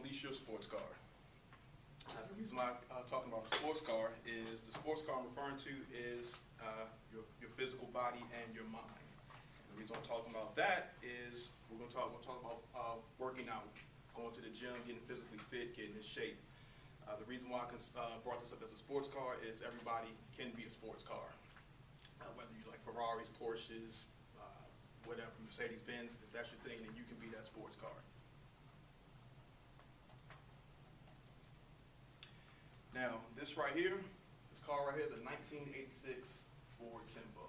lease your sports car. The reason why I'm talking about a sports car is the sports car I'm referring to is your physical body and your mind. And the reason I'm talking about that is we're going to talk about working out, going to the gym, getting physically fit, getting in shape. The reason why I brought this up as a sports car is everybody can be a sports car. Whether you like Ferraris, Porsches, whatever, Mercedes-Benz, if that's your thing, then you can be that sports car. Now, this right here, this car right here is a 1986 Ford Tempo.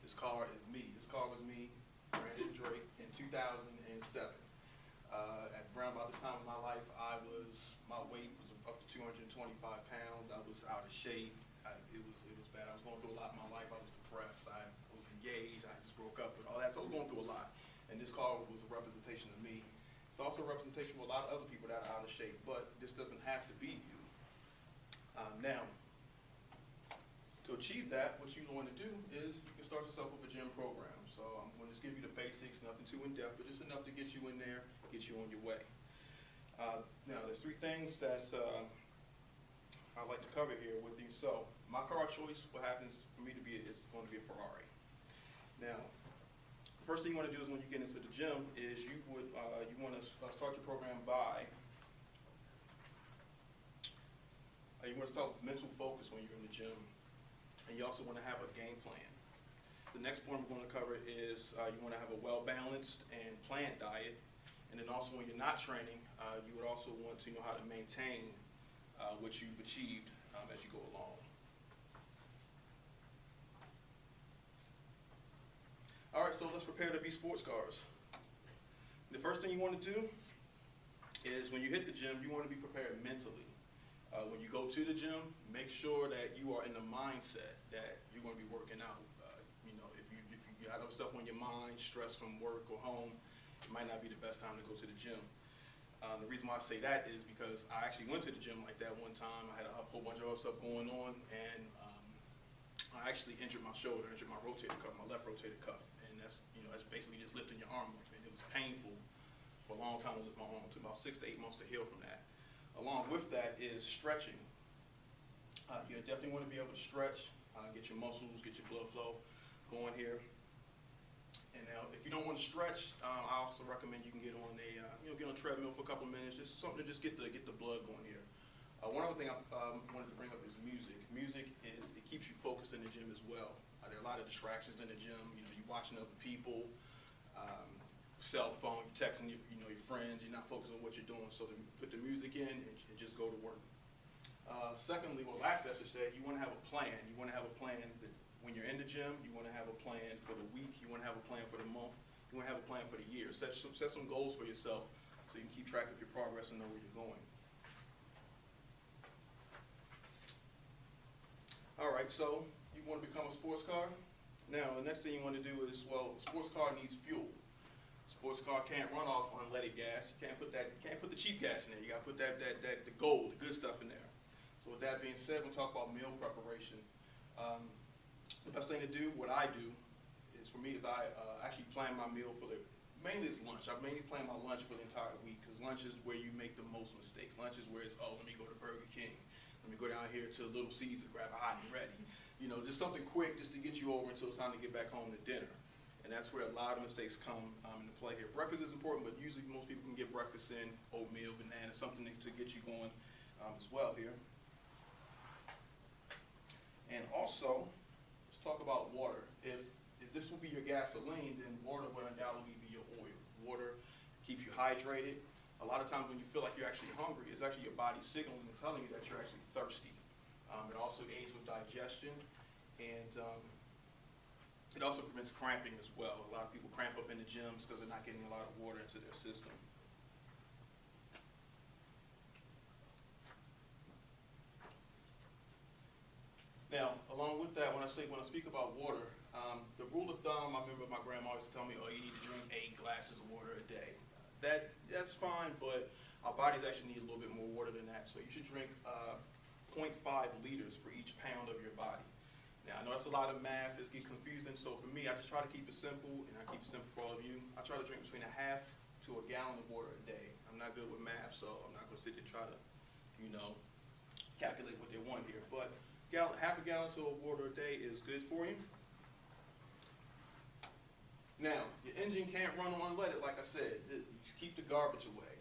This car is me. This car was me, Brandon Drake, in 2007. At around about this time of my life, my weight was up to 225 pounds. I was out of shape. It was bad. I was going through a lot in my life. I was depressed. I was engaged. I just broke up with all that. So I was going through a lot. And this car was a representation of me. It's also a representation of a lot of other people that are out of shape. But this doesn't have to be you. Now, to achieve that, what you want to do is you can start yourself with a gym program. So I'm going to just give you the basics, nothing too in-depth, but just enough to get you in there, get you on your way. Now, there's three things that I'd like to cover here with you. So my car choice, what happens for me to be, is going to be a Ferrari. Now, the first thing you want to do is when you get into the gym is you want to start your program by you want to start with mental focus when you're in the gym, and you also want to have a game plan. The next point we're going to cover is you want to have a well-balanced and planned diet, and then also when you're not training, you would also want to know how to maintain what you've achieved as you go along. All right, so let's prepare to be sports cars. The first thing you want to do is when you hit the gym, you want to be prepared mentally. When you go to the gym, make sure that you are in the mindset that you're going to be working out. If you got other stuff on your mind, stress from work or home, it might not be the best time to go to the gym. The reason why I say that is because I actually went to the gym like that one time. I had a whole bunch of other stuff going on, and I actually injured my shoulder, injured my rotator cuff, my left rotator cuff, and that's basically just lifting your arm up, and it was painful for a long time to lift my arm. It took about 6 to 8 months to heal from that. Along with that is stretching. You definitely want to be able to stretch, get your muscles, get your blood flow going here. And now, if you don't want to stretch, I also recommend you can get on get on a treadmill for a couple of minutes, just something to just get the blood going here. One other thing I wanted to bring up is music. Music it keeps you focused in the gym as well. There are a lot of distractions in the gym. You're watching other people. Cell phone, you're texting your friends, you're not focused on what you're doing, so put the music in and just go to work. Secondly, lastly I should say, you want to have a plan. You want to have a plan that when you're in the gym, you want to have a plan for the week, you want to have a plan for the month, you want to have a plan for the year. Set some goals for yourself so you can keep track of your progress and know where you're going. All right, so you want to become a sports car? Now, the next thing you want to do is, a sports car needs fuel. Sports car can't run off unleaded gas. You can't put the cheap gas in there. You got to put the gold, the good stuff in there. So with that being said, we'll talk about meal preparation. The best thing to do, what I do, is for me is I actually plan my meal mainly it's lunch. I mainly plan my lunch for the entire week because lunch is where you make the most mistakes. Lunch is where it's, let me go to Burger King. Let me go down here to Little Caesars, grab a hot and ready. Just something quick just to get you over until it's time to get back home to dinner. And that's where a lot of mistakes come into play here. Breakfast is important, but usually most people can get breakfast in, oatmeal, banana, something to get you going as well here. And also, let's talk about water. If this will be your gasoline, then water will undoubtedly be your oil. Water keeps you hydrated. A lot of times when you feel like you're actually hungry, it's actually your body signaling and telling you that you're actually thirsty. It also aids with digestion, and it also prevents cramping as well. A lot of people cramp up in the gyms because they're not getting a lot of water into their system. Now, along with that, when I speak about water, the rule of thumb, I remember my grandma used to tell me, you need to drink 8 glasses of water a day. That's fine, but our bodies actually need a little bit more water than that. So you should drink 0.5 liters for each pound of your body. Now, I know that's a lot of math, it gets confusing, so for me, I just try to keep it simple, and I keep it simple for all of you. I try to drink between a half to a gallon of water a day. I'm not good with math, so I'm not going to sit there and try to, you know, calculate what they want here. But half a gallon to a water a day is good for you. Now, your engine can't run unleaded, like I said. Just keep the garbage away.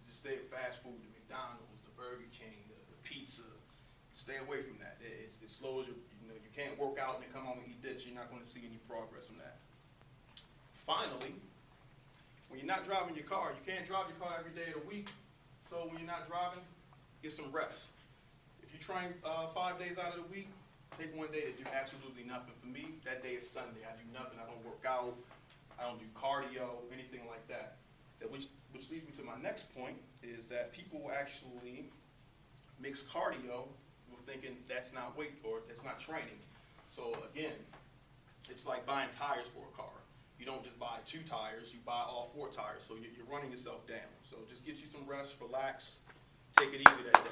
Just stay at fast food, the McDonald's, the Burger King, the pizza. Stay away from that. It slows your, you can't work out and then come home and eat this. You're not going to see any progress from that. Finally, when you're not driving your car, you can't drive your car every day of the week. So when you're not driving, get some rest. If you train 5 days out of the week, take one day to do absolutely nothing. For me, that day is Sunday. I do nothing. I don't work out. I don't do cardio, anything like that. Which leads me to my next point, is that people actually mix cardio with thinking that's not weight or that's not training. So again, it's like buying tires for a car. You don't just buy 2 tires, you buy all 4 tires. So you're running yourself down. So just get you some rest, relax, take it easy that day.